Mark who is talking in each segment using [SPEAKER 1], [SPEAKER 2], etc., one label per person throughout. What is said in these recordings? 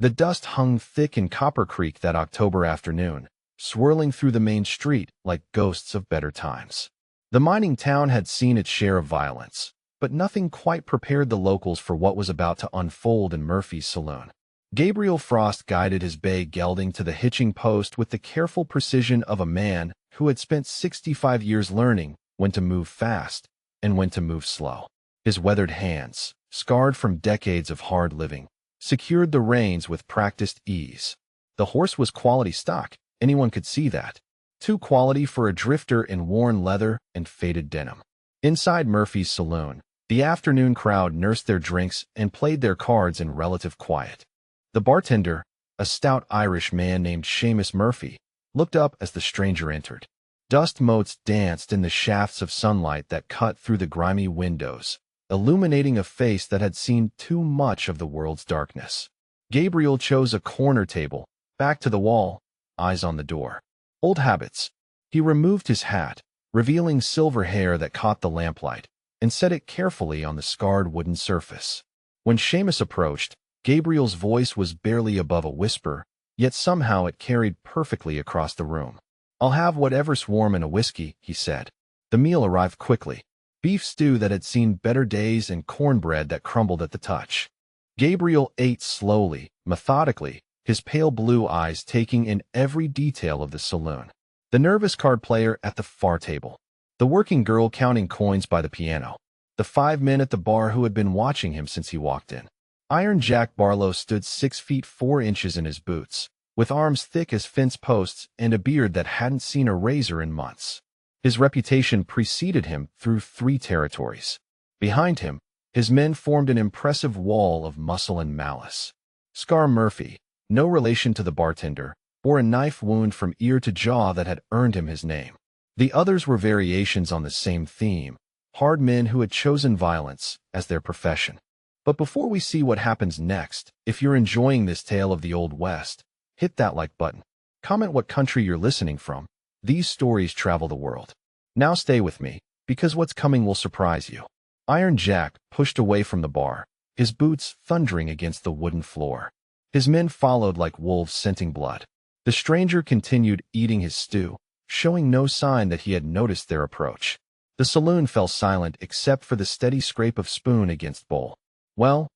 [SPEAKER 1] The dust hung thick in Copper Creek that October afternoon, swirling through the main street like ghosts of better times. The mining town had seen its share of violence, but nothing quite prepared the locals for what was about to unfold in Murphy's saloon. Gabriel Frost guided his bay gelding to the hitching post with the careful precision of a man who had spent 65 years learning when to move fast and when to move slow. His weathered hands, scarred from decades of hard living, secured the reins with practiced ease. The horse was quality stock, anyone could see that. Too quality for a drifter in worn leather and faded denim. Inside Murphy's saloon, the afternoon crowd nursed their drinks and played their cards in relative quiet. The bartender, a stout Irish man named Seamus Murphy, looked up as the stranger entered. Dust motes danced in the shafts of sunlight that cut through the grimy windows, illuminating a face that had seen too much of the world's darkness. Gabriel chose a corner table, back to the wall, eyes on the door. Old habits. He removed his hat, revealing silver hair that caught the lamplight, and set it carefully on the scarred wooden surface. When Seamus approached, Gabriel's voice was barely above a whisper, yet somehow it carried perfectly across the room. "I'll have whatever's warm and a whiskey," he said. The meal arrived quickly. Beef stew that had seen better days and cornbread that crumbled at the touch. Gabriel ate slowly, methodically, his pale blue eyes taking in every detail of the saloon. The nervous card player at the far table. The working girl counting coins by the piano. The 5 men at the bar who had been watching him since he walked in. Iron Jack Barlow stood 6 feet 4 inches in his boots, with arms thick as fence posts and a beard that hadn't seen a razor in months. His reputation preceded him through 3 territories. Behind him, his men formed an impressive wall of muscle and malice. Scar Murphy, no relation to the bartender, bore a knife wound from ear to jaw that had earned him his name. The others were variations on the same theme, hard men who had chosen violence as their profession. But before we see what happens next, if you're enjoying this tale of the Old West, hit that like button. Comment what country you're listening from. These stories travel the world. Now stay with me, because what's coming will surprise you. Iron Jack pushed away from the bar, his boots thundering against the wooden floor. His men followed like wolves scenting blood. The stranger continued eating his stew, showing no sign that he had noticed their approach. The saloon fell silent except for the steady scrape of spoon against bowl. Well,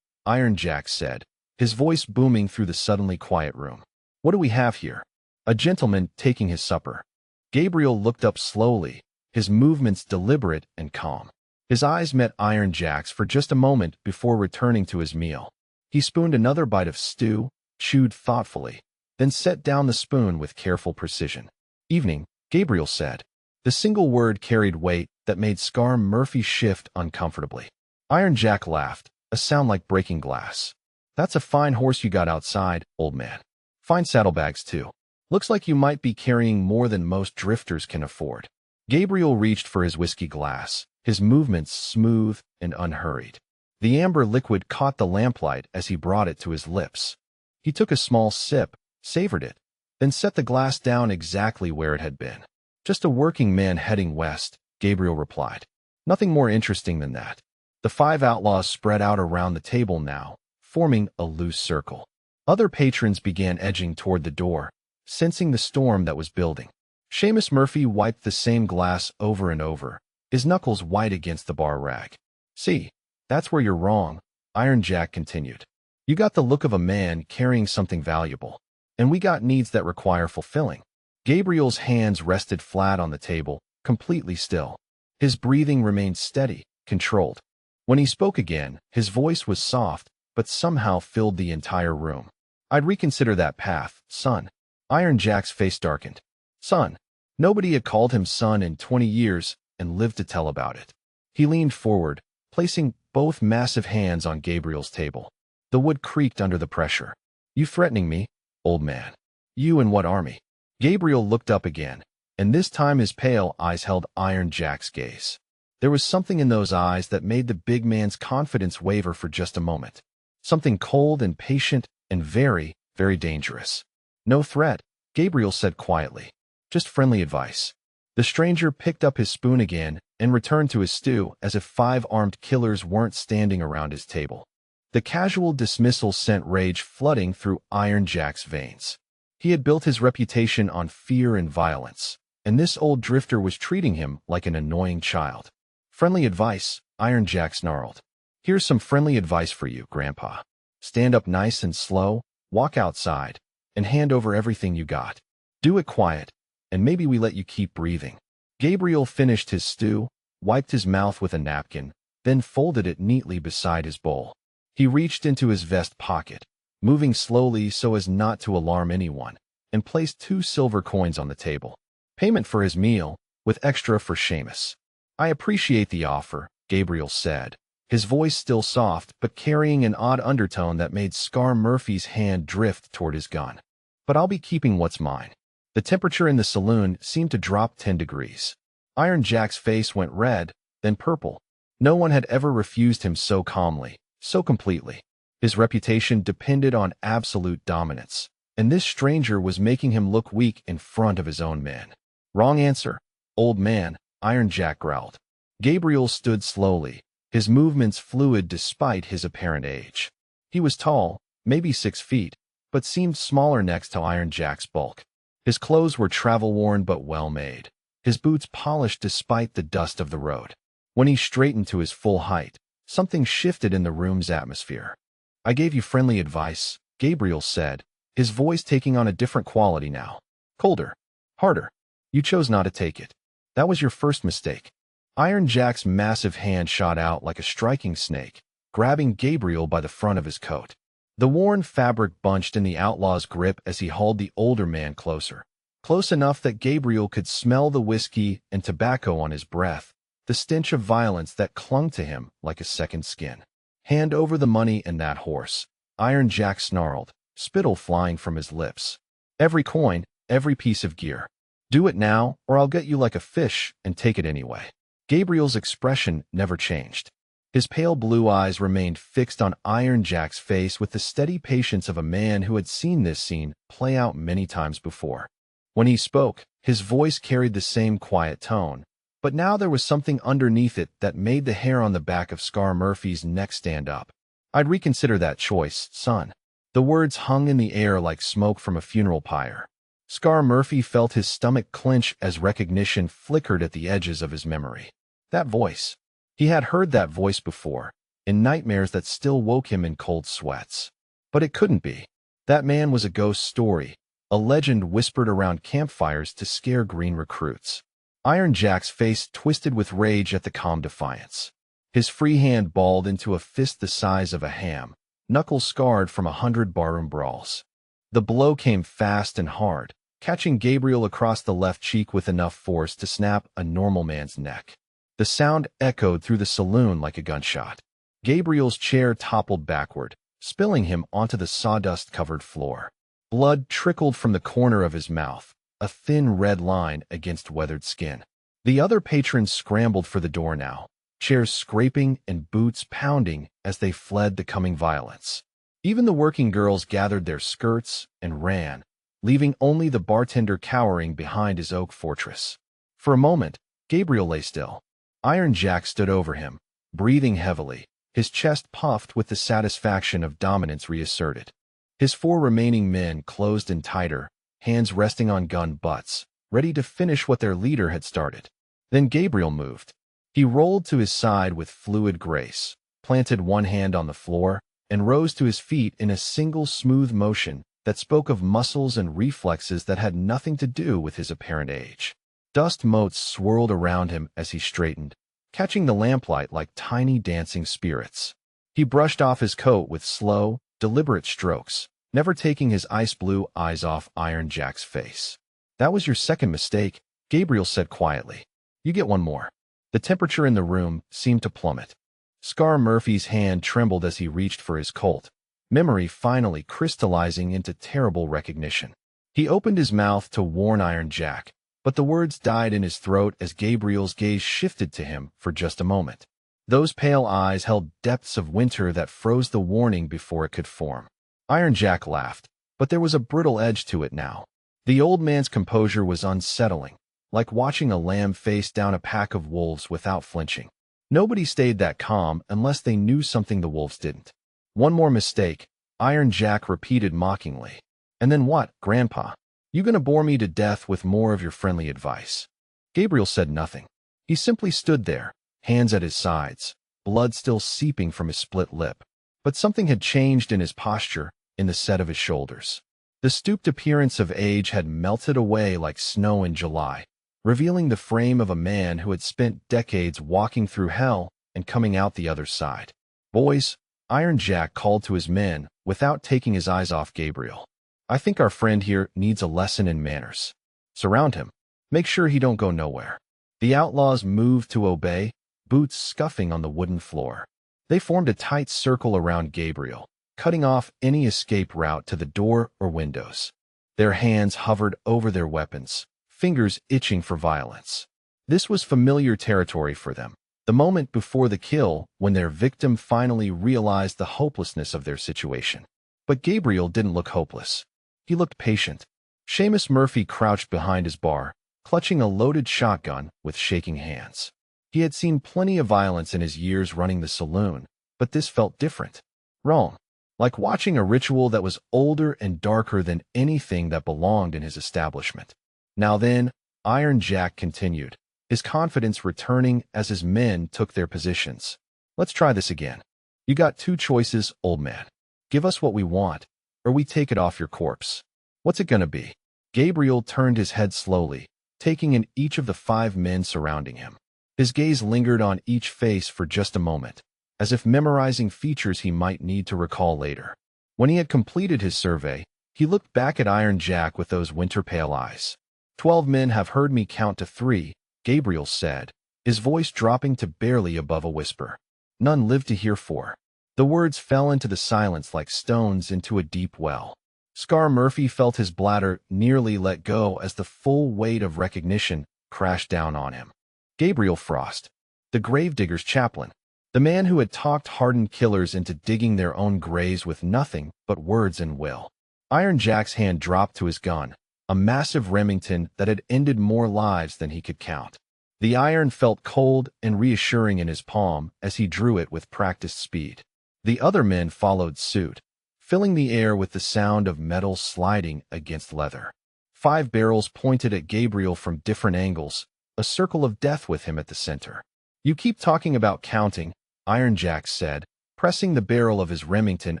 [SPEAKER 1] Iron Jack said, his voice booming through the suddenly quiet room. "What do we have here?" "A gentleman taking his supper." Gabriel looked up slowly, his movements deliberate and calm. His eyes met Iron Jack's for just a moment before returning to his meal. He spooned another bite of stew, chewed thoughtfully, then set down the spoon with careful precision. "Evening," Gabriel said. The single word carried weight that made Scar Murphy shift uncomfortably. Iron Jack laughed, a sound like breaking glass. "That's a fine horse you got outside, old man. Fine saddlebags, too. Looks like you might be carrying more than most drifters can afford." Gabriel reached for his whiskey glass, his movements smooth and unhurried. The amber liquid caught the lamplight as he brought it to his lips. He took a small sip, savored it, then set the glass down exactly where it had been. "Just a working man heading west," Gabriel replied. "Nothing more interesting than that." The 5 outlaws spread out around the table now, forming a loose circle. Other patrons began edging toward the door, sensing the storm that was building. Seamus Murphy wiped the same glass over and over, his knuckles white against the bar rag. "See, that's where you're wrong," Iron Jack continued. "You got the look of a man carrying something valuable, and we got needs that require fulfilling." Gabriel's hands rested flat on the table, completely still. His breathing remained steady, controlled. When he spoke again, his voice was soft, but somehow filled the entire room. "I'd reconsider that path, son." Iron Jack's face darkened. Son. Nobody had called him son in 20 years and lived to tell about it. He leaned forward, placing both massive hands on Gabriel's table. The wood creaked under the pressure. "You threatening me, old man? You and what army?" Gabriel looked up again, and this time his pale eyes held Iron Jack's gaze. There was something in those eyes that made the big man's confidence waver for just a moment. Something cold and patient and very, very dangerous. "No threat," Gabriel said quietly. "Just friendly advice." The stranger picked up his spoon again and returned to his stew as if 5 armed killers weren't standing around his table. The casual dismissal sent rage flooding through Iron Jack's veins. He had built his reputation on fear and violence, and this old drifter was treating him like an annoying child. Friendly advice, Iron Jack snarled. Here's some friendly advice for you, Grandpa. Stand up nice and slow, walk outside, and hand over everything you got. Do it quiet, and maybe we let you keep breathing. Gabriel finished his stew, wiped his mouth with a napkin, then folded it neatly beside his bowl. He reached into his vest pocket, moving slowly so as not to alarm anyone, and placed 2 silver coins on the table. Payment for his meal, with extra for Seamus. I appreciate the offer, Gabriel said, his voice still soft but carrying an odd undertone that made Scar Murphy's hand drift toward his gun. But I'll be keeping what's mine. The temperature in the saloon seemed to drop 10 degrees. Iron Jack's face went red, then purple. No one had ever refused him so calmly, so completely. His reputation depended on absolute dominance, and this stranger was making him look weak in front of his own men. Wrong answer, old man, Iron Jack growled. Gabriel stood slowly, his movements fluid despite his apparent age. He was tall, maybe 6 feet, but seemed smaller next to Iron Jack's bulk. His clothes were travel-worn but well-made, his boots polished despite the dust of the road. When he straightened to his full height, something shifted in the room's atmosphere. I gave you friendly advice, Gabriel said, his voice taking on a different quality now. Colder. Harder. You chose not to take it. That was your first mistake. Iron Jack's massive hand shot out like a striking snake, grabbing Gabriel by the front of his coat. The worn fabric bunched in the outlaw's grip as he hauled the older man closer. Close enough that Gabriel could smell the whiskey and tobacco on his breath, the stench of violence that clung to him like a second skin. Hand over the money and that horse, Iron Jack snarled, spittle flying from his lips. Every coin, every piece of gear. Do it now, or I'll get you like a fish and take it anyway. Gabriel's expression never changed. His pale blue eyes remained fixed on Iron Jack's face with the steady patience of a man who had seen this scene play out many times before. When he spoke, his voice carried the same quiet tone, but now there was something underneath it that made the hair on the back of Scar Murphy's neck stand up. I'd reconsider that choice, son. The words hung in the air like smoke from a funeral pyre. Scar Murphy felt his stomach clench as recognition flickered at the edges of his memory. That voice. He had heard that voice before, in nightmares that still woke him in cold sweats. But it couldn't be. That man was a ghost story, a legend whispered around campfires to scare green recruits. Iron Jack's face twisted with rage at the calm defiance. His free hand balled into a fist the size of a ham, knuckles scarred from 100 barroom brawls. The blow came fast and hard, catching Gabriel across the left cheek with enough force to snap a normal man's neck. The sound echoed through the saloon like a gunshot. Gabriel's chair toppled backward, spilling him onto the sawdust-covered floor. Blood trickled from the corner of his mouth, a thin red line against weathered skin. The other patrons scrambled for the door now, chairs scraping and boots pounding as they fled the coming violence. Even the working girls gathered their skirts and ran, leaving only the bartender cowering behind his oak fortress. For a moment, Gabriel lay still. Iron Jack stood over him, breathing heavily, his chest puffed with the satisfaction of dominance reasserted. His 4 remaining men closed in tighter, hands resting on gun butts, ready to finish what their leader had started. Then Gabriel moved. He rolled to his side with fluid grace, planted one hand on the floor, and rose to his feet in a single smooth motion that spoke of muscles and reflexes that had nothing to do with his apparent age. Dust motes swirled around him as he straightened, catching the lamplight like tiny dancing spirits. He brushed off his coat with slow, deliberate strokes, never taking his ice-blue eyes off Iron Jack's face. That was your second mistake, Gabriel said quietly. You get one more. The temperature in the room seemed to plummet. Scar Murphy's hand trembled as he reached for his Colt, memory finally crystallizing into terrible recognition. He opened his mouth to warn Iron Jack, but the words died in his throat as Gabriel's gaze shifted to him for just a moment. Those pale eyes held depths of winter that froze the warning before it could form. Iron Jack laughed, but there was a brittle edge to it now. The old man's composure was unsettling, like watching a lamb face down a pack of wolves without flinching. Nobody stayed that calm unless they knew something the wolves didn't. One more mistake, Iron Jack repeated mockingly. And then what, Grandpa? You gonna bore me to death with more of your friendly advice? Gabriel said nothing. He simply stood there, hands at his sides, blood still seeping from his split lip. But something had changed in his posture, in the set of his shoulders. The stooped appearance of age had melted away like snow in July, revealing the frame of a man who had spent decades walking through hell and coming out the other side. Boys, Iron Jack called to his men without taking his eyes off Gabriel. I think our friend here needs a lesson in manners. Surround him. Make sure he don't go nowhere. The outlaws moved to obey, boots scuffing on the wooden floor. They formed a tight circle around Gabriel, cutting off any escape route to the door or windows. Their hands hovered over their weapons, fingers itching for violence. This was familiar territory for them, the moment before the kill when their victim finally realized the hopelessness of their situation. But Gabriel didn't look hopeless. He looked patient. Seamus Murphy crouched behind his bar, clutching a loaded shotgun with shaking hands. He had seen plenty of violence in his years running the saloon, but this felt different. Wrong. Like watching a ritual that was older and darker than anything that belonged in his establishment. Now then, Iron Jack continued, his confidence returning as his men took their positions. Let's try this again. You got two choices, old man. Give us what we want, or we take it off your corpse. What's it gonna be? Gabriel turned his head slowly, taking in each of the 5 men surrounding him. His gaze lingered on each face for just a moment, as if memorizing features he might need to recall later. When he had completed his survey, he looked back at Iron Jack with those winter-pale eyes. 12 men have heard me count to 3, Gabriel said, his voice dropping to barely above a whisper. None lived to hear 4. The words fell into the silence like stones into a deep well. Scar Murphy felt his bladder nearly let go as the full weight of recognition crashed down on him. Gabriel Frost, the gravedigger's chaplain, the man who had talked hardened killers into digging their own graves with nothing but words and will. Iron Jack's hand dropped to his gun, a massive Remington that had ended more lives than he could count. The iron felt cold and reassuring in his palm as he drew it with practiced speed. The other men followed suit, filling the air with the sound of metal sliding against leather. 5 barrels pointed at Gabriel from different angles, a circle of death with him at the center. You keep talking about counting, Iron Jack said, pressing the barrel of his Remington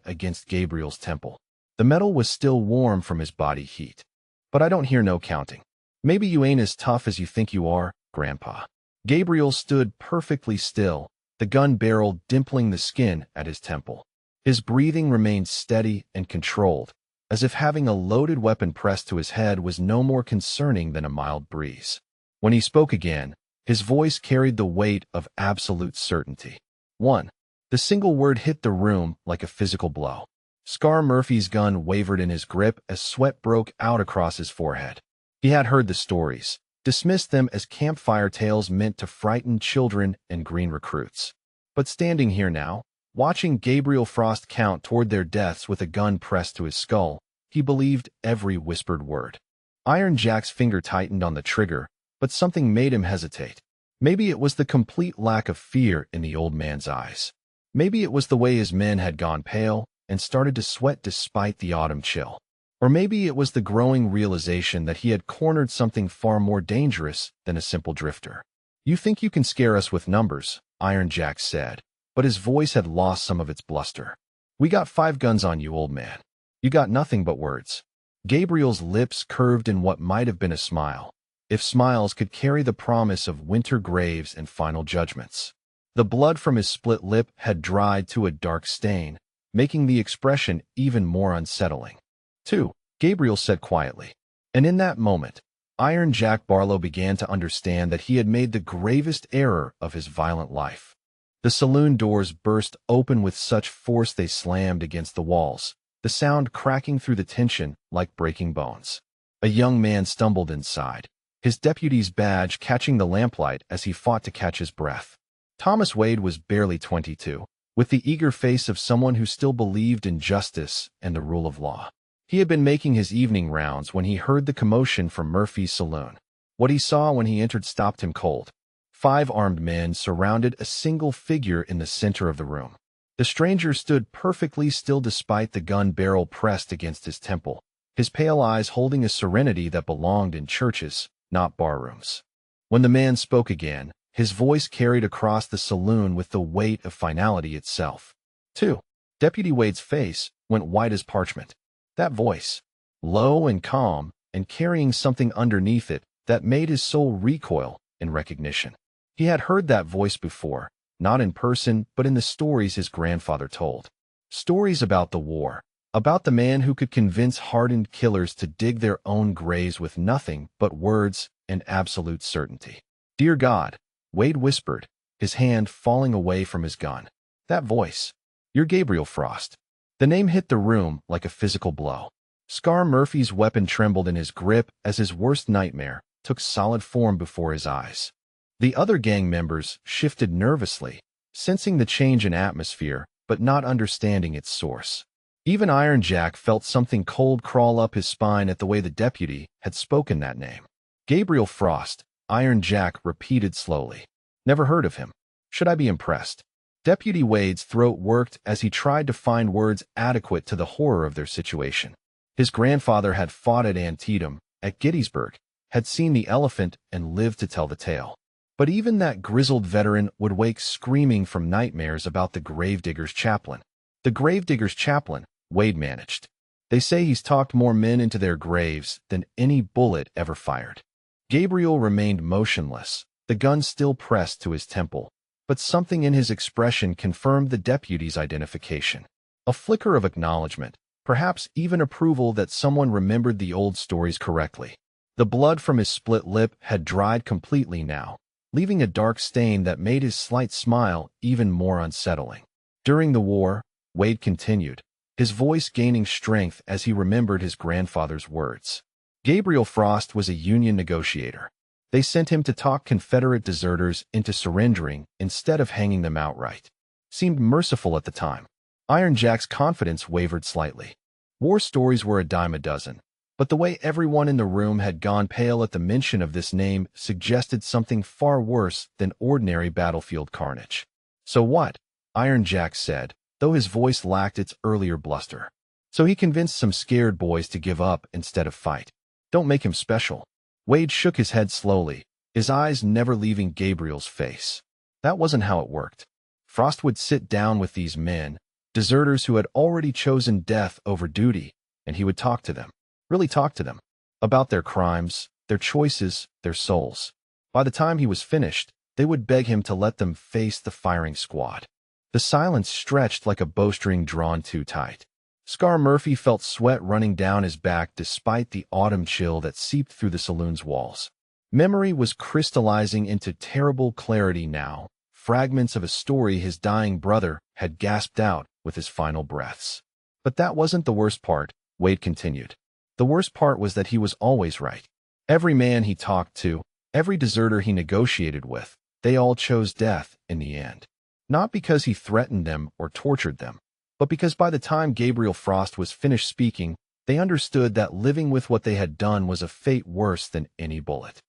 [SPEAKER 1] against Gabriel's temple. The metal was still warm from his body heat. But I don't hear no counting. Maybe you ain't as tough as you think you are, Grandpa. Gabriel stood perfectly still, the gun barrel dimpling the skin at his temple. His breathing remained steady and controlled, as if having a loaded weapon pressed to his head was no more concerning than a mild breeze. When he spoke again, his voice carried the weight of absolute certainty. 1. The single word hit the room like a physical blow. Scar Murphy's gun wavered in his grip as sweat broke out across his forehead. He had heard the stories, dismissed them as campfire tales meant to frighten children and green recruits. But standing here now, watching Gabriel Frost count toward their deaths with a gun pressed to his skull, he believed every whispered word. Iron Jack's finger tightened on the trigger, but something made him hesitate. Maybe it was the complete lack of fear in the old man's eyes. Maybe it was the way his men had gone pale and started to sweat despite the autumn chill. Or maybe it was the growing realization that he had cornered something far more dangerous than a simple drifter. You think you can scare us with numbers, Iron Jack said, but his voice had lost some of its bluster. We got 5 guns on you, old man. You got nothing but words. Gabriel's lips curved in what might have been a smile, if smiles could carry the promise of winter graves and final judgments. The blood from his split lip had dried to a dark stain, making the expression even more unsettling. 2. Gabriel said quietly. And in that moment, Iron Jack Barlow began to understand that he had made the gravest error of his violent life. The saloon doors burst open with such force they slammed against the walls, the sound cracking through the tension like breaking bones. A young man stumbled inside, his deputy's badge catching the lamplight as he fought to catch his breath. Thomas Wade was barely 22, with the eager face of someone who still believed in justice and the rule of law. He had been making his evening rounds when he heard the commotion from Murphy's saloon. What he saw when he entered stopped him cold. 5 armed men surrounded a single figure in the center of the room. The stranger stood perfectly still despite the gun barrel pressed against his temple, his pale eyes holding a serenity that belonged in churches, not barrooms. When the man spoke again, his voice carried across the saloon with the weight of finality itself. 2. Deputy Wade's face went white as parchment. That voice, low and calm, and carrying something underneath it that made his soul recoil in recognition. He had heard that voice before, not in person, but in the stories his grandfather told. Stories about the war, about the man who could convince hardened killers to dig their own graves with nothing but words and absolute certainty. "Dear God," Wade whispered, his hand falling away from his gun. That voice. "You're Gabriel Frost." The name hit the room like a physical blow. Scar Murphy's weapon trembled in his grip as his worst nightmare took solid form before his eyes. The other gang members shifted nervously, sensing the change in atmosphere, but not understanding its source. Even Iron Jack felt something cold crawl up his spine at the way the deputy had spoken that name. "Gabriel Frost," Iron Jack repeated slowly. "Never heard of him. Should I be impressed?" Deputy Wade's throat worked as he tried to find words adequate to the horror of their situation. His grandfather had fought at Antietam, at Gettysburg, had seen the elephant and lived to tell the tale. But even that grizzled veteran would wake screaming from nightmares about the gravedigger's chaplain. The gravedigger's chaplain, Wade managed. "They say he's talked more men into their graves than any bullet ever fired." Gabriel remained motionless, the gun still pressed to his temple, but something in his expression confirmed the deputy's identification. A flicker of acknowledgement, perhaps even approval that someone remembered the old stories correctly. The blood from his split lip had dried completely now, leaving a dark stain that made his slight smile even more unsettling. "During the war," Wade continued, his voice gaining strength as he remembered his grandfather's words. "Gabriel Frost was a Union negotiator. They sent him to talk Confederate deserters into surrendering instead of hanging them outright. Seemed merciful at the time." Iron Jack's confidence wavered slightly. War stories were a dime a dozen, but the way everyone in the room had gone pale at the mention of this name suggested something far worse than ordinary battlefield carnage. "So what?" Iron Jack said, though his voice lacked its earlier bluster. "So he convinced some scared boys to give up instead of fight. Don't make him special." Wade shook his head slowly, his eyes never leaving Gabriel's face. That wasn't how it worked. Frost would sit down with these men, deserters who had already chosen death over duty, and he would talk to them, really talk to them, about their crimes, their choices, their souls. By the time he was finished, they would beg him to let them face the firing squad. The silence stretched like a bowstring drawn too tight. Scar Murphy felt sweat running down his back despite the autumn chill that seeped through the saloon's walls. Memory was crystallizing into terrible clarity now, fragments of a story his dying brother had gasped out with his final breaths. But that wasn't the worst part, Wade continued. The worst part was that he was always right. Every man he talked to, every deserter he negotiated with, they all chose death in the end. Not because he threatened them or tortured them, but because by the time Gabriel Frost was finished speaking, they understood that living with what they had done was a fate worse than any bullet.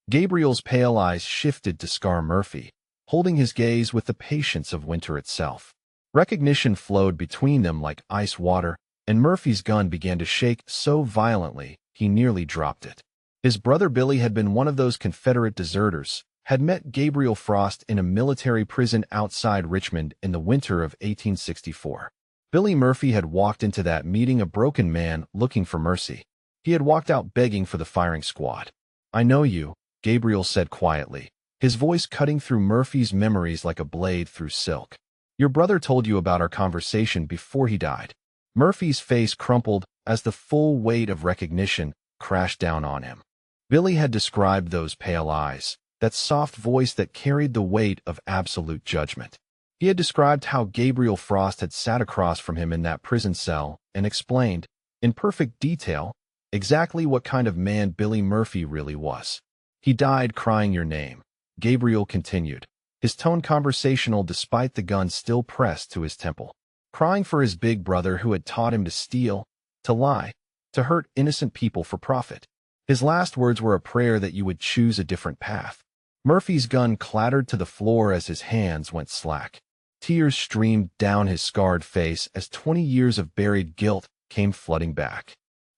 [SPEAKER 1] Gabriel's pale eyes shifted to Scar Murphy, holding his gaze with the patience of winter itself. Recognition flowed between them like ice water, and Murphy's gun began to shake so violently he nearly dropped it. His brother Billy had been one of those Confederate deserters, had met Gabriel Frost in a military prison outside Richmond in the winter of 1864. Billy Murphy had walked into that meeting a broken man looking for mercy. He had walked out begging for the firing squad. "I know you," Gabriel said quietly, his voice cutting through Murphy's memories like a blade through silk. "Your brother told you about our conversation before he died." Murphy's face crumpled as the full weight of recognition crashed down on him. Billy had described those pale eyes, that soft voice that carried the weight of absolute judgment. He had described how Gabriel Frost had sat across from him in that prison cell and explained, in perfect detail, exactly what kind of man Billy Murphy really was. "He died crying your name," Gabriel continued, his tone conversational despite the gun still pressed to his temple. "Crying for his big brother who had taught him to steal, to lie, to hurt innocent people for profit. His last words were a prayer that you would choose a different path." Murphy's gun clattered to the floor as his hands went slack. Tears streamed down his scarred face as 20 years of buried guilt came flooding back.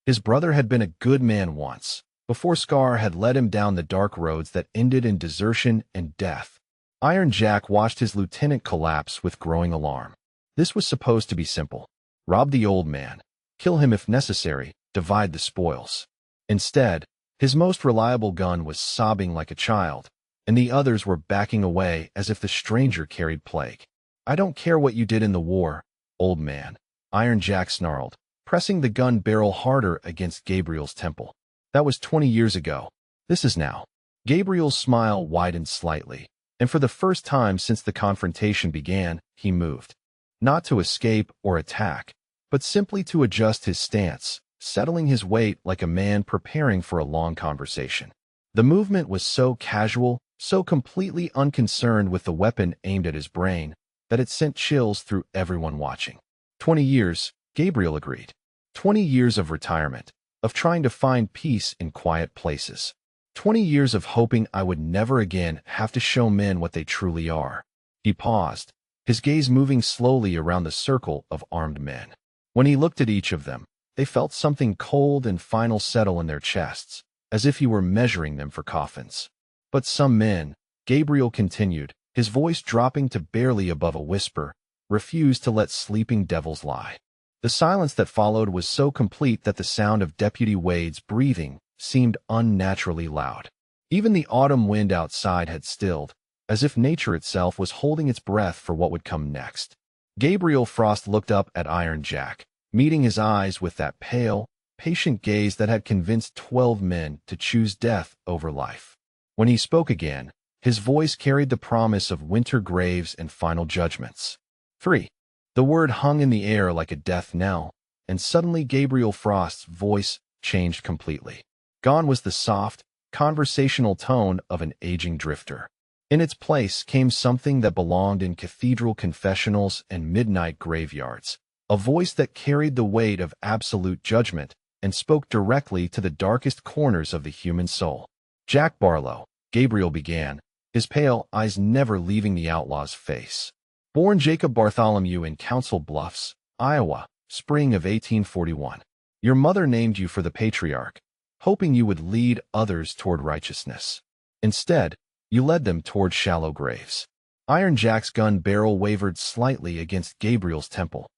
[SPEAKER 1] His brother had been a good man once, before Scar had led him down the dark roads that ended in desertion and death. Iron Jack watched his lieutenant collapse with growing alarm. This was supposed to be simple. Rob the old man, kill him if necessary, divide the spoils. Instead, his most reliable gun was sobbing like a child, and the others were backing away as if the stranger carried plague. "I don't care what you did in the war, old man," Iron Jack snarled, pressing the gun barrel harder against Gabriel's temple. "That was 20 years ago. This is now." Gabriel's smile widened slightly, and for the first time since the confrontation began, he moved. Not to escape or attack, but simply to adjust his stance, settling his weight like a man preparing for a long conversation. The movement was so casual, so completely unconcerned with the weapon aimed at his brain, that it sent chills through everyone watching. 20 years, Gabriel agreed. 20 years of retirement, of trying to find peace in quiet places. 20 years of hoping I would never again have to show men what they truly are. He paused, his gaze moving slowly around the circle of armed men. When he looked at each of them, they felt something cold and final settle in their chests, as if he were measuring them for coffins. But some men, Gabriel continued, his voice dropping to barely above a whisper, refused to let sleeping devils lie. The silence that followed was so complete that the sound of Deputy Wade's breathing seemed unnaturally loud. Even the autumn wind outside had stilled, as if nature itself was holding its breath for what would come next. Gabriel Frost looked up at Iron Jack, meeting his eyes with that pale, patient gaze that had convinced 12 men to choose death over life. When he spoke again, his voice carried the promise of winter graves and final judgments. 3. The word hung in the air like a death knell, and suddenly Gabriel Frost's voice changed completely. Gone was the soft, conversational tone of an aging drifter. In its place came something that belonged in cathedral confessionals and midnight graveyards, a voice that carried the weight of absolute judgment and spoke directly to the darkest corners of the human soul. "Jack Barlow," Gabriel began, his pale eyes never leaving the outlaw's face. "Born Jacob Bartholomew in Council Bluffs, Iowa, spring of 1841. Your mother named you for the patriarch, hoping you would lead others toward righteousness. Instead, you led them toward shallow graves." Iron Jack's gun barrel wavered slightly against Gabriel's temple.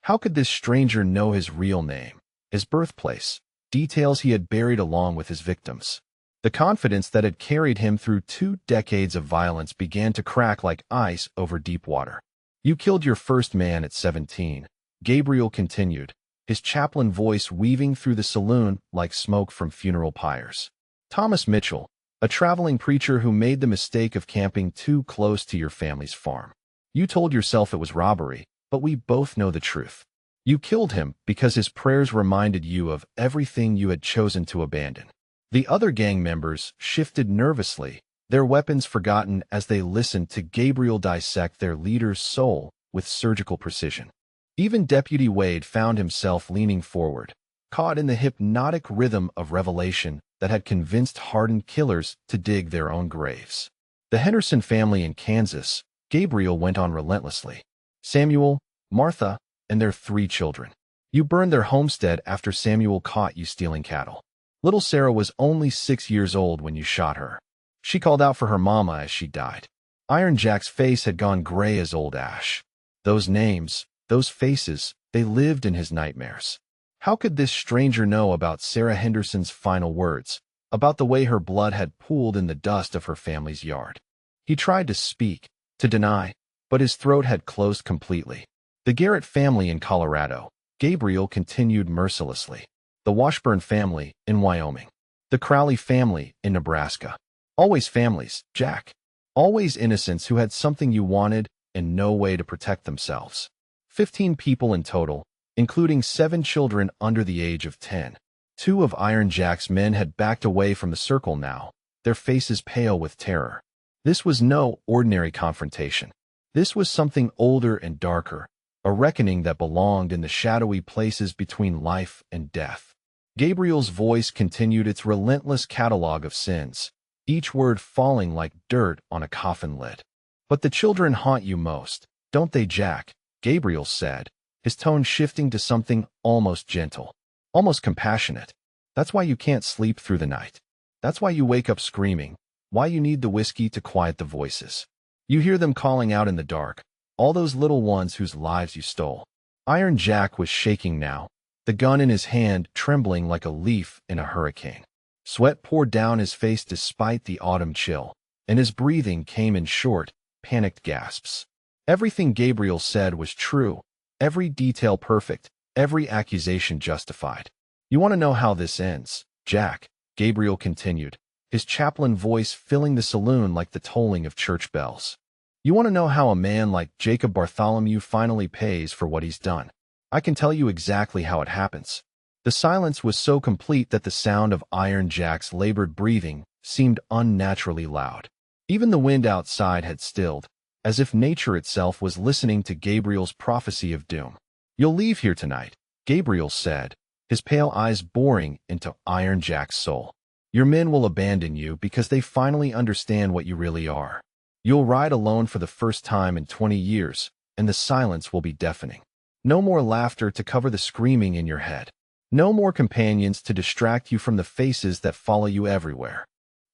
[SPEAKER 1] How could this stranger know his real name, his birthplace, details he had buried along with his victims? The confidence that had carried him through 2 decades of violence began to crack like ice over deep water. "You killed your first man at 17, Gabriel continued, his chaplain voice weaving through the saloon like smoke from funeral pyres. "Thomas Mitchell, a traveling preacher who made the mistake of camping too close to your family's farm. You told yourself it was robbery, but we both know the truth. You killed him because his prayers reminded you of everything you had chosen to abandon." The other gang members shifted nervously, their weapons forgotten as they listened to Gabriel dissect their leader's soul with surgical precision. Even Deputy Wade found himself leaning forward, caught in the hypnotic rhythm of revelation that had convinced hardened killers to dig their own graves. "The Henderson family in Kansas," Gabriel went on relentlessly. "Samuel, Martha, and their 3 children. You burned their homestead after Samuel caught you stealing cattle. Little Sarah was only 6 years old when you shot her. She called out for her mama as she died." Iron Jack's face had gone gray as old ash. Those names, those faces, they lived in his nightmares. How could this stranger know about Sarah Henderson's final words, about the way her blood had pooled in the dust of her family's yard? He tried to speak, to deny, but his throat had closed completely. "The Garrett family in Colorado," Gabriel continued mercilessly. "The Washburn family in Wyoming. The Crowley family in Nebraska. Always families, Jack. Always innocents who had something you wanted and no way to protect themselves. 15 people in total, including 7 children under the age of 10. 2 of Iron Jack's men had backed away from the circle now, their faces pale with terror. This was no ordinary confrontation. This was something older and darker, a reckoning that belonged in the shadowy places between life and death. Gabriel's voice continued its relentless catalog of sins, each word falling like dirt on a coffin lid. "But the children haunt you most. Don't they, Jack? Gabriel said, his tone shifting to something almost gentle, almost compassionate. That's why you can't sleep through the night. That's why you wake up screaming, why you need the whiskey to quiet the voices. You hear them calling out in the dark, all those little ones whose lives you stole. Iron Jack was shaking now, the gun in his hand trembling like a leaf in a hurricane. Sweat poured down his face despite the autumn chill, and his breathing came in short, panicked gasps. Everything Gabriel said was true, every detail perfect, every accusation justified. You want to know how this ends, Jack? Gabriel continued, his chaplain voice filling the saloon like the tolling of church bells. You want to know how a man like Jacob Bartholomew finally pays for what he's done? I can tell you exactly how it happens. The silence was so complete that the sound of Iron Jack's labored breathing seemed unnaturally loud. Even the wind outside had stilled, as if nature itself was listening to Gabriel's prophecy of doom. You'll leave here tonight, Gabriel said, his pale eyes boring into Iron Jack's soul. Your men will abandon you because they finally understand what you really are. You'll ride alone for the first time in 20 years, and the silence will be deafening. No more laughter to cover the screaming in your head. No more companions to distract you from the faces that follow you everywhere.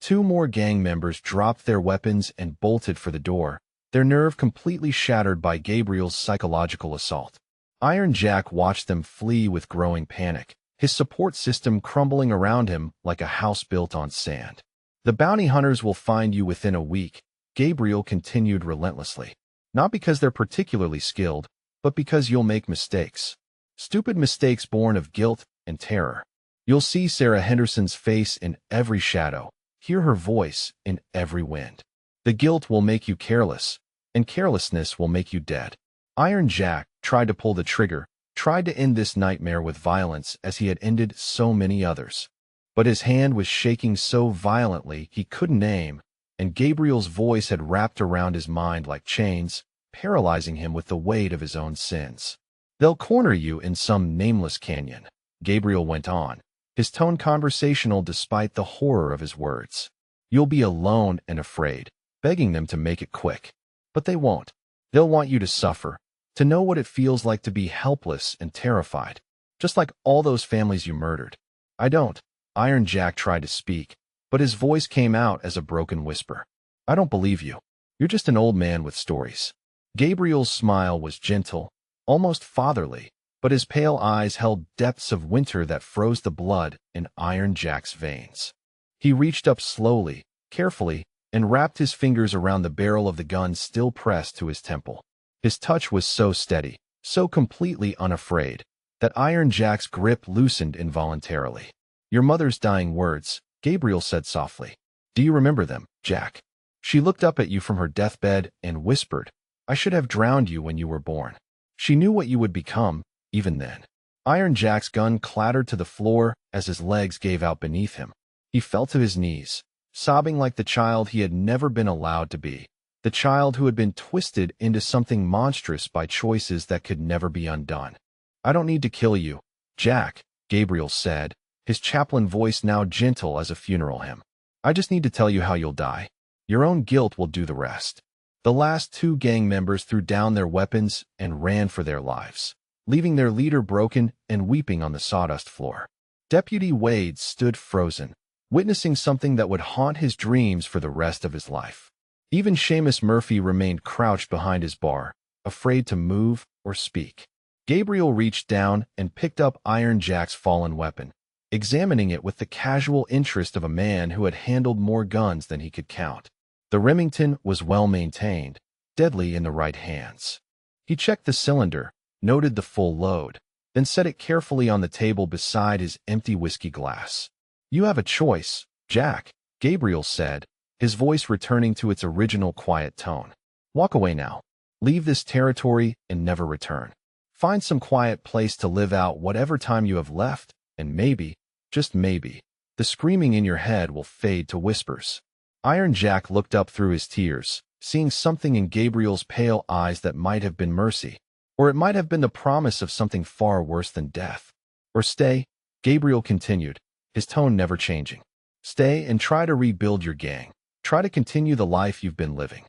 [SPEAKER 1] 2 more gang members dropped their weapons and bolted for the door, their nerve completely shattered by Gabriel's psychological assault. Iron Jack watched them flee with growing panic, his support system crumbling around him like a house built on sand. The bounty hunters will find you within a week, Gabriel continued relentlessly. Not because they're particularly skilled, but because you'll make mistakes. Stupid mistakes born of guilt and terror. You'll see Sarah Henderson's face in every shadow, hear her voice in every wind. The guilt will make you careless, and carelessness will make you dead. Iron Jack tried to pull the trigger, tried to end this nightmare with violence as he had ended so many others. But his hand was shaking so violently he couldn't aim, and Gabriel's voice had wrapped around his mind like chains, paralyzing him with the weight of his own sins. They'll corner you in some nameless canyon, Gabriel went on, his tone conversational despite the horror of his words. You'll be alone and afraid, begging them to make it quick. But they won't. They'll want you to suffer, to know what it feels like to be helpless and terrified, just like all those families you murdered. I don't. Iron Jack tried to speak, but his voice came out as a broken whisper. I don't believe you. You're just an old man with stories. Gabriel's smile was gentle, almost fatherly, but his pale eyes held depths of winter that froze the blood in Iron Jack's veins. He reached up slowly, carefully, and wrapped his fingers around the barrel of the gun still pressed to his temple. His touch was so steady, so completely unafraid, that Iron Jack's grip loosened involuntarily. Your mother's dying words, Gabriel said softly. Do you remember them, Jack? She looked up at you from her deathbed and whispered, I should have drowned you when you were born. She knew what you would become, even then. Iron Jack's gun clattered to the floor as his legs gave out beneath him. He fell to his knees, sobbing like the child he had never been allowed to be, the child who had been twisted into something monstrous by choices that could never be undone. I don't need to kill you, Jack, Gabriel said, his chaplain voice now gentle as a funeral hymn. I just need to tell you how you'll die. Your own guilt will do the rest. The last 2 gang members threw down their weapons and ran for their lives, leaving their leader broken and weeping on the sawdust floor. Deputy Wade stood frozen, witnessing something that would haunt his dreams for the rest of his life. Even Seamus Murphy remained crouched behind his bar, afraid to move or speak. Gabriel reached down and picked up Iron Jack's fallen weapon, examining it with the casual interest of a man who had handled more guns than he could count. The Remington was well maintained, deadly in the right hands. He checked the cylinder, noted the full load, then set it carefully on the table beside his empty whiskey glass. You have a choice, Jack, Gabriel said, his voice returning to its original quiet tone. Walk away now. Leave this territory and never return. Find some quiet place to live out whatever time you have left, and maybe, just maybe, the screaming in your head will fade to whispers. Iron Jack looked up through his tears, seeing something in Gabriel's pale eyes that might have been mercy, or it might have been the promise of something far worse than death. Or stay, Gabriel continued, his tone never changing. Stay and try to rebuild your gang. Try to continue the life you've been living.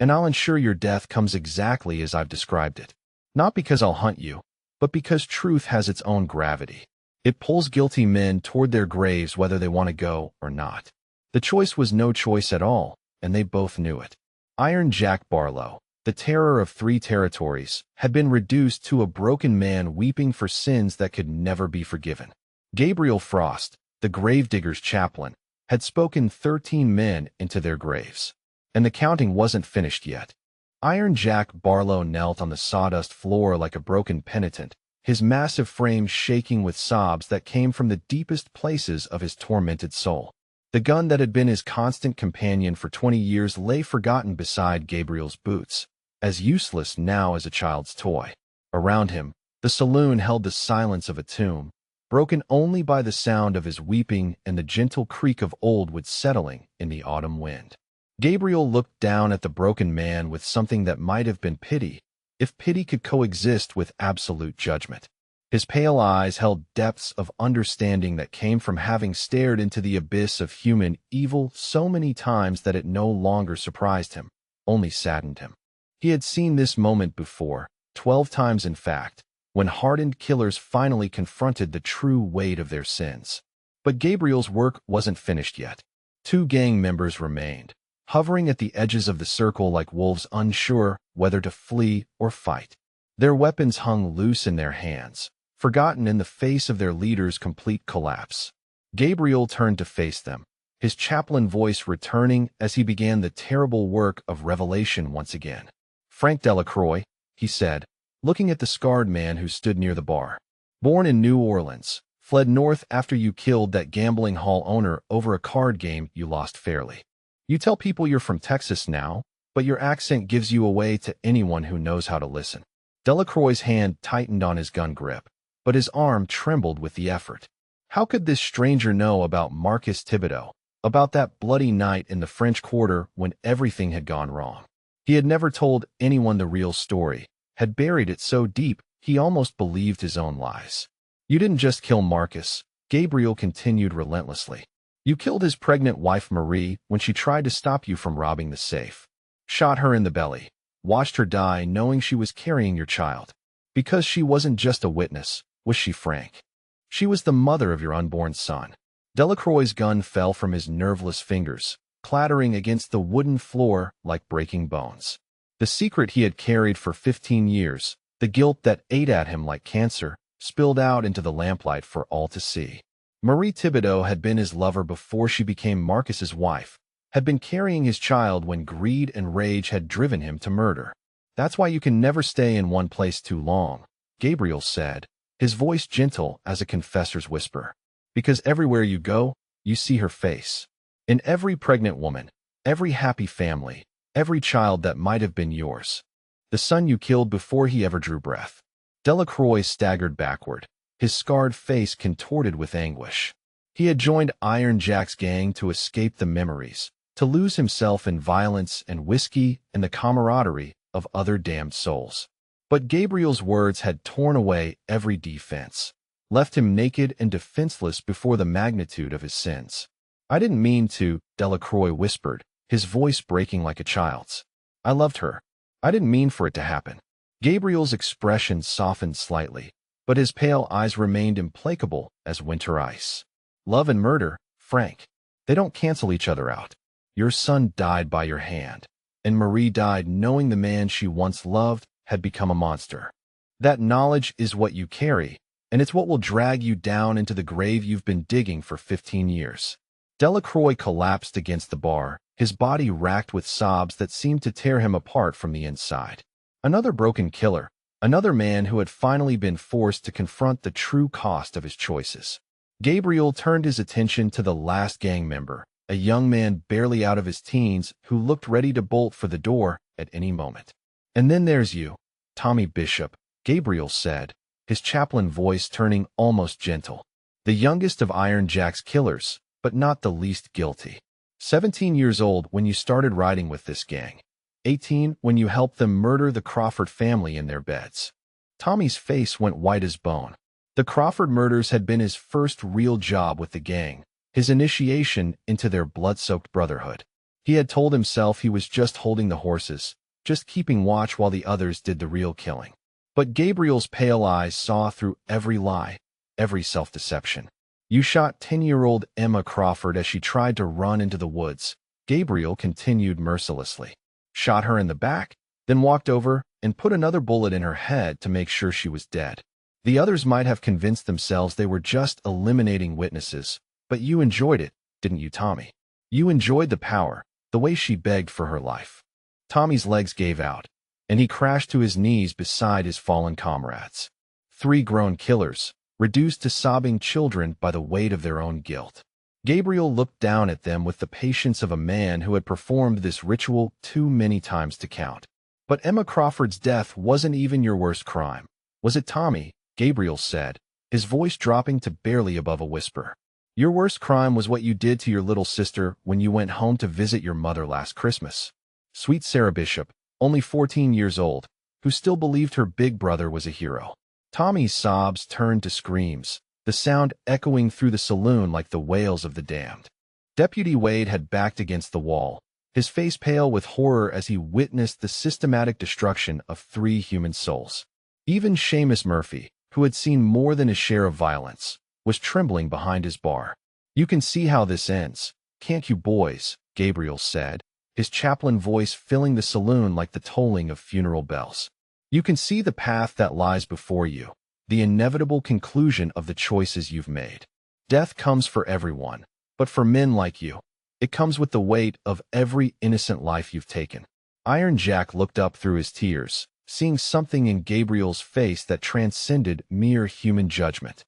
[SPEAKER 1] and I'll ensure your death comes exactly as I've described it. Not because I'll hunt you, but because truth has its own gravity. It pulls guilty men toward their graves whether they want to go or not. The choice was no choice at all, and they both knew it. Iron Jack Barlow, the terror of 3 territories, had been reduced to a broken man weeping for sins that could never be forgiven. Gabriel Frost, the gravedigger's chaplain, had spoken 13 men into their graves. And the counting wasn't finished yet. Iron Jack Barlow knelt on the sawdust floor like a broken penitent, his massive frame shaking with sobs that came from the deepest places of his tormented soul. The gun that had been his constant companion for 20 years lay forgotten beside Gabriel's boots, as useless now as a child's toy. Around him, the saloon held the silence of a tomb, broken only by the sound of his weeping and the gentle creak of old wood settling in the autumn wind. Gabriel looked down at the broken man with something that might have been pity, if pity could coexist with absolute judgment. His pale eyes held depths of understanding that came from having stared into the abyss of human evil so many times that it no longer surprised him, only saddened him. He had seen this moment before, 12 times in fact, when hardened killers finally confronted the true weight of their sins. But Gabriel's work wasn't finished yet. 2 gang members remained, hovering at the edges of the circle like wolves unsure whether to flee or fight. Their weapons hung loose in their hands, forgotten in the face of their leader's complete collapse. Gabriel turned to face them, his chaplain voice returning as he began the terrible work of revelation once again. "Frank Delacroix," he said, looking at the scarred man who stood near the bar. "Born in New Orleans, fled north after you killed that gambling hall owner over a card game you lost fairly. You tell people you're from Texas now, but your accent gives you away to anyone who knows how to listen." Delacroix's hand tightened on his gun grip, but his arm trembled with the effort. How could this stranger know about Marcus Thibodeau, about that bloody night in the French Quarter when everything had gone wrong? He had never told anyone the real story, had buried it so deep he almost believed his own lies. "You didn't just kill Marcus," Gabriel continued relentlessly. "You killed his pregnant wife Marie when she tried to stop you from robbing the safe. Shot her in the belly, watched her die knowing she was carrying your child. Because she wasn't just a witness, was she, Frank? She was the mother of your unborn son." Delacroix's gun fell from his nerveless fingers, clattering against the wooden floor like breaking bones. The secret he had carried for 15 years, the guilt that ate at him like cancer, spilled out into the lamplight for all to see. Marie Thibodeau had been his lover before she became Marcus's wife, had been carrying his child when greed and rage had driven him to murder. "That's why you can never stay in one place too long," Gabriel said, his voice gentle as a confessor's whisper. "Because everywhere you go, you see her face. In every pregnant woman, every happy family, every child that might have been yours. The son you killed before he ever drew breath." Delacroix staggered backward, his scarred face contorted with anguish. He had joined Iron Jack's gang to escape the memories, to lose himself in violence and whiskey and the camaraderie of other damned souls. But Gabriel's words had torn away every defense, left him naked and defenseless before the magnitude of his sins. "I didn't mean to," Delacroix whispered, his voice breaking like a child's. "I loved her. I didn't mean for it to happen." Gabriel's expression softened slightly, but his pale eyes remained implacable as winter ice. "Love and murder, Frank. They don't cancel each other out. Your son died by your hand, and Marie died knowing the man she once loved had become a monster. That knowledge is what you carry, and it's what will drag you down into the grave you've been digging for 15 years. Delacroix collapsed against the bar, his body racked with sobs that seemed to tear him apart from the inside. Another broken killer, another man who had finally been forced to confront the true cost of his choices. Gabriel turned his attention to the last gang member, a young man barely out of his teens who looked ready to bolt for the door at any moment. "And then there's you, Tommy Bishop," Gabriel said, his chaplain voice turning almost gentle. "The youngest of Iron Jack's killers, but not the least guilty. 17 years old when you started riding with this gang. 18 when you helped them murder the Crawford family in their beds." Tommy's face went white as bone. The Crawford murders had been his first real job with the gang, his initiation into their blood-soaked brotherhood. He had told himself he was just holding the horses, just keeping watch while the others did the real killing. But Gabriel's pale eyes saw through every lie, every self-deception. You shot 10-year-old Emma Crawford as she tried to run into the woods. Gabriel continued mercilessly. Shot her in the back, then walked over and put another bullet in her head to make sure she was dead. The others might have convinced themselves they were just eliminating witnesses, but you enjoyed it, didn't you, Tommy? You enjoyed the power, the way she begged for her life. Tommy's legs gave out, and he crashed to his knees beside his fallen comrades. 3 grown killers, reduced to sobbing children by the weight of their own guilt. Gabriel looked down at them with the patience of a man who had performed this ritual too many times to count. But Emma Crawford's death wasn't even your worst crime. Was it, Tommy? Gabriel said, his voice dropping to barely above a whisper. Your worst crime was what you did to your little sister when you went home to visit your mother last Christmas. Sweet Sarah Bishop, only 14 years old, who still believed her big brother was a hero. Tommy's sobs turned to screams, the sound echoing through the saloon like the wails of the damned. Deputy Wade had backed against the wall, his face pale with horror as he witnessed the systematic destruction of 3 human souls. Even Seamus Murphy, who had seen more than his share of violence, was trembling behind his bar. You can see how this ends, can't you, boys? Gabriel said, his chaplain voice filling the saloon like the tolling of funeral bells. You can see the path that lies before you, the inevitable conclusion of the choices you've made. Death comes for everyone, but for men like you, it comes with the weight of every innocent life you've taken. Iron Jack looked up through his tears, seeing something in Gabriel's face that transcended mere human judgment.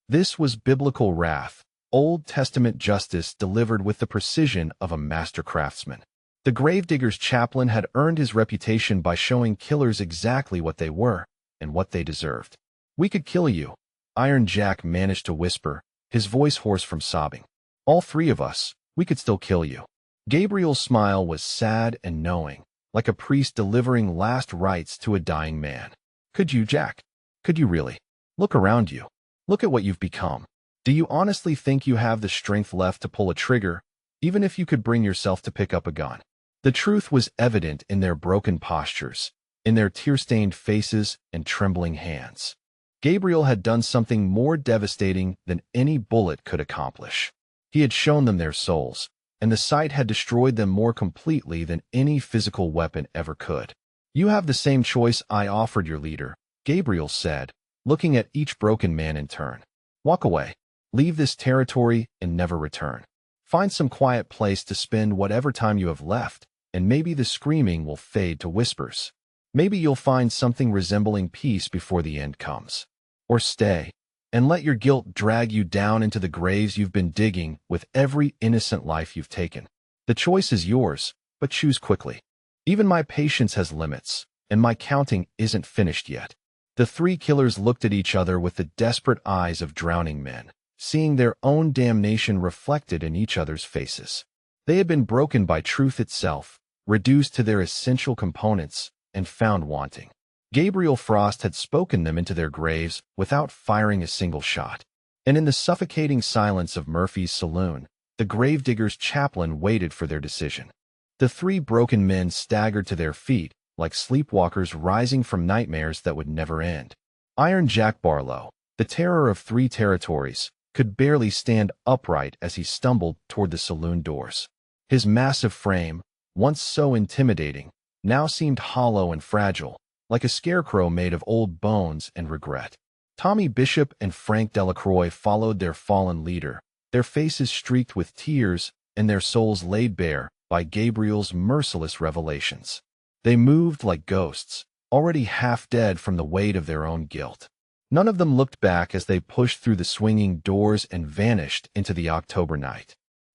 [SPEAKER 1] This was biblical wrath, Old Testament justice delivered with the precision of a master craftsman. The Gravedigger's chaplain had earned his reputation by showing killers exactly what they were and what they deserved. We could kill you, Iron Jack managed to whisper, his voice hoarse from sobbing. All 3 of us, we could still kill you. Gabriel's smile was sad and knowing, like a priest delivering last rites to a dying man. Could you, Jack? Could you really? Look around you. Look at what you've become. Do you honestly think you have the strength left to pull a trigger, even if you could bring yourself to pick up a gun? The truth was evident in their broken postures, in their tear-stained faces and trembling hands. Gabriel had done something more devastating than any bullet could accomplish. He had shown them their souls, and the sight had destroyed them more completely than any physical weapon ever could. You have the same choice I offered your leader, Gabriel said, looking at each broken man in turn. Walk away. Leave this territory and never return. Find some quiet place to spend whatever time you have left, and maybe the screaming will fade to whispers. Maybe you'll find something resembling peace before the end comes. Or stay, and let your guilt drag you down into the graves you've been digging with every innocent life you've taken. The choice is yours, but choose quickly. Even my patience has limits, and my counting isn't finished yet. The 3 killers looked at each other with the desperate eyes of drowning men, seeing their own damnation reflected in each other's faces. They had been broken by truth itself, reduced to their essential components, and found wanting. Gabriel Frost had spoken them into their graves without firing a single shot. And in the suffocating silence of Murphy's saloon, the Gravedigger's chaplain waited for their decision. The 3 broken men staggered to their feet, like sleepwalkers rising from nightmares that would never end. Iron Jack Barlow, the terror of 3 territories, could barely stand upright as he stumbled toward the saloon doors. His massive frame, once so intimidating, now seemed hollow and fragile, like a scarecrow made of old bones and regret. Tommy Bishop and Frank Delacroix followed their fallen leader, their faces streaked with tears and their souls laid bare by Gabriel's merciless revelations. They moved like ghosts, already half dead from the weight of their own guilt. None of them looked back as they pushed through the swinging doors and vanished into the October night.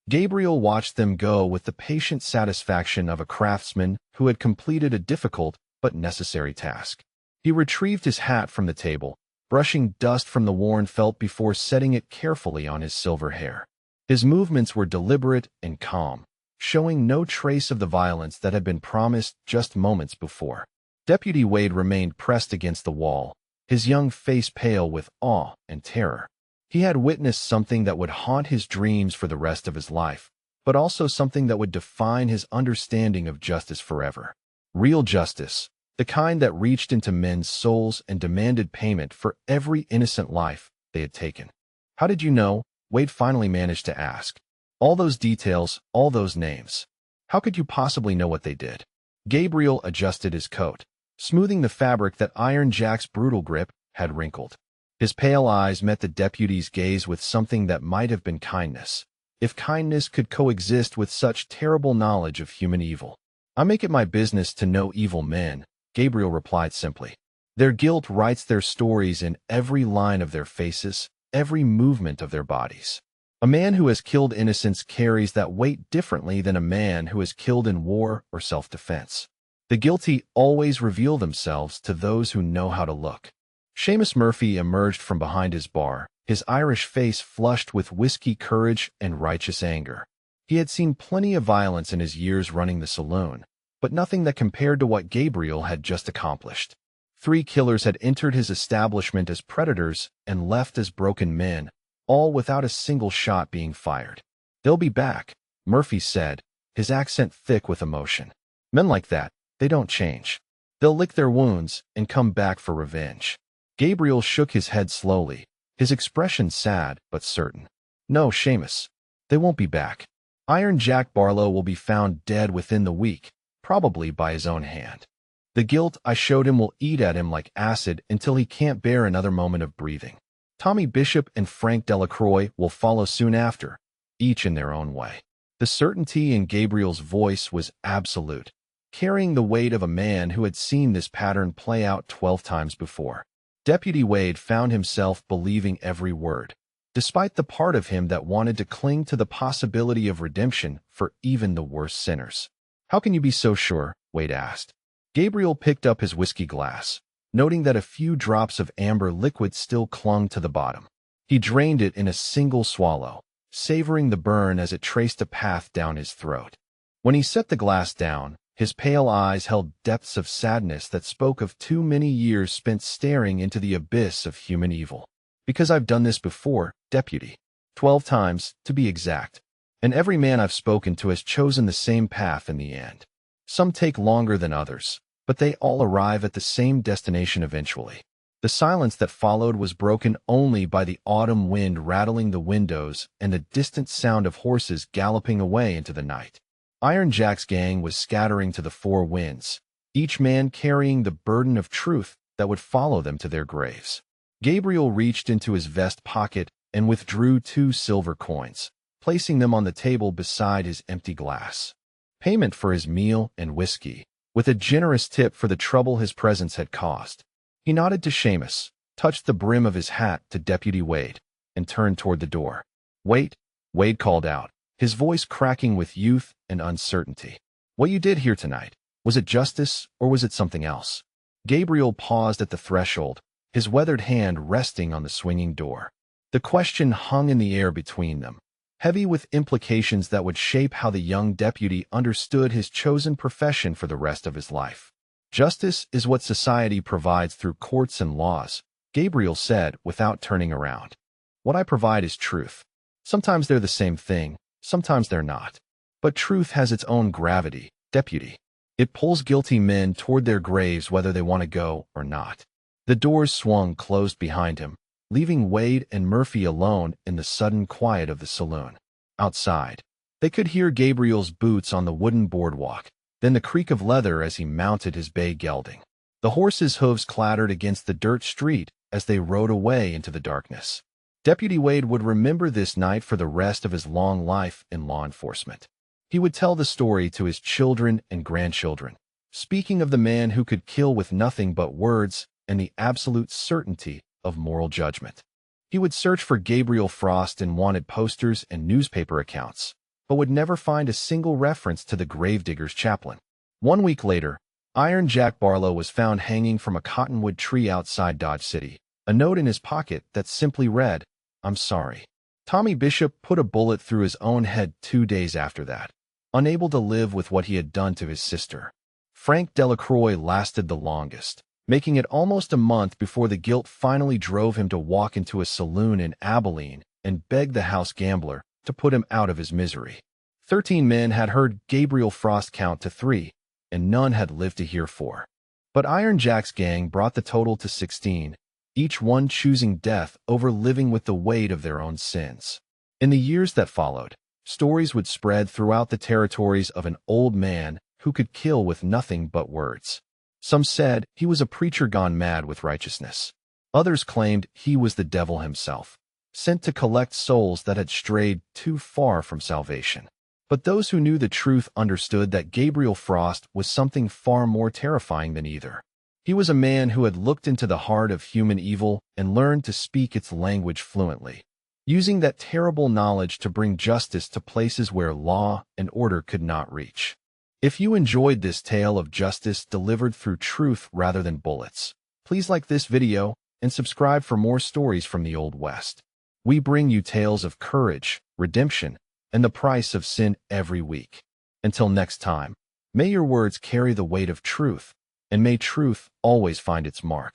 [SPEAKER 1] Gabriel watched them go with the patient satisfaction of a craftsman who had completed a difficult but necessary task. He retrieved his hat from the table, brushing dust from the worn felt before setting it carefully on his silver hair. His movements were deliberate and calm, showing no trace of the violence that had been promised just moments before. Deputy Wade remained pressed against the wall, his young face pale with awe and terror. He had witnessed something that would haunt his dreams for the rest of his life, but also something that would define his understanding of justice forever. Real justice, the kind that reached into men's souls and demanded payment for every innocent life they had taken. "How did you know?" Wade finally managed to ask. "All those details, all those names. How could you possibly know what they did?" Gabriel adjusted his coat, smoothing the fabric that Iron Jack's brutal grip had wrinkled. His pale eyes met the deputy's gaze with something that might have been kindness, if kindness could coexist with such terrible knowledge of human evil. "I make it my business to know evil men," Gabriel replied simply. "Their guilt writes their stories in every line of their faces, every movement of their bodies. A man who has killed innocents carries that weight differently than a man who has killed in war or self-defense. The guilty always reveal themselves to those who know how to look." Seamus Murphy emerged from behind his bar, his Irish face flushed with whiskey courage and righteous anger. He had seen plenty of violence in his years running the saloon, but nothing that compared to what Gabriel had just accomplished. 3 killers had entered his establishment as predators and left as broken men, all without a single shot being fired. "They'll be back," Murphy said, his accent thick with emotion. "Men like that, they don't change. They'll lick their wounds and come back for revenge." Gabriel shook his head slowly, his expression sad but certain. "No, Seamus. They won't be back. Iron Jack Barlow will be found dead within the week, probably by his own hand. The guilt I showed him will eat at him like acid until he can't bear another moment of breathing. Tommy Bishop and Frank Delacroix will follow soon after, each in their own way." The certainty in Gabriel's voice was absolute, carrying the weight of a man who had seen this pattern play out 12 times before. Deputy Wade found himself believing every word, despite the part of him that wanted to cling to the possibility of redemption for even the worst sinners. "How can you be so sure?" Wade asked. Gabriel picked up his whiskey glass, noting that a few drops of amber liquid still clung to the bottom. He drained it in a single swallow, savoring the burn as it traced a path down his throat. When he set the glass down, his pale eyes held depths of sadness that spoke of too many years spent staring into the abyss of human evil. "Because I've done this before, Deputy. 12 times, to be exact. And every man I've spoken to has chosen the same path in the end. Some take longer than others, but they all arrive at the same destination eventually." The silence that followed was broken only by the autumn wind rattling the windows and the distant sound of horses galloping away into the night. Iron Jack's gang was scattering to the 4 winds, each man carrying the burden of truth that would follow them to their graves. Gabriel reached into his vest pocket and withdrew 2 silver coins, placing them on the table beside his empty glass. Payment for his meal and whiskey, with a generous tip for the trouble his presence had caused. He nodded to Seamus, touched the brim of his hat to Deputy Wade, and turned toward the door. "Wait," Wade called out, his voice cracking with youth and uncertainty. "What you did here tonight, was it justice or was it something else?" Gabriel paused at the threshold, his weathered hand resting on the swinging door. The question hung in the air between them, heavy with implications that would shape how the young deputy understood his chosen profession for the rest of his life. "Justice is what society provides through courts and laws," Gabriel said without turning around. "What I provide is truth. Sometimes they're the same thing, sometimes they're not. But truth has its own gravity, Deputy. It pulls guilty men toward their graves whether they want to go or not." The doors swung closed behind him, leaving Wade and Murphy alone in the sudden quiet of the saloon. Outside, they could hear Gabriel's boots on the wooden boardwalk, then the creak of leather as he mounted his bay gelding. The horses' hooves clattered against the dirt street as they rode away into the darkness. Deputy Wade would remember this night for the rest of his long life in law enforcement. He would tell the story to his children and grandchildren, speaking of the man who could kill with nothing but words and the absolute certainty of moral judgment. He would search for Gabriel Frost in wanted posters and newspaper accounts, but would never find a single reference to the gravedigger's chaplain. 1 week later, Iron Jack Barlow was found hanging from a cottonwood tree outside Dodge City, a note in his pocket that simply read, "I'm sorry." Tommy Bishop put a bullet through his own head 2 days after that, unable to live with what he had done to his sister. Frank Delacroix lasted the longest, making it almost a month before the guilt finally drove him to walk into a saloon in Abilene and beg the house gambler to put him out of his misery. 13 men had heard Gabriel Frost count to 3, and none had lived to hear 4. But Iron Jack's gang brought the total to 16, each one choosing death over living with the weight of their own sins. In the years that followed, stories would spread throughout the territories of an old man who could kill with nothing but words. Some said he was a preacher gone mad with righteousness. Others claimed he was the devil himself, sent to collect souls that had strayed too far from salvation. But those who knew the truth understood that Gabriel Frost was something far more terrifying than either. He was a man who had looked into the heart of human evil and learned to speak its language fluently, using that terrible knowledge to bring justice to places where law and order could not reach. If you enjoyed this tale of justice delivered through truth rather than bullets, please like this video and subscribe for more stories from the Old West. We bring you tales of courage, redemption, and the price of sin every week. Until next time, may your words carry the weight of truth, and may truth always find its mark.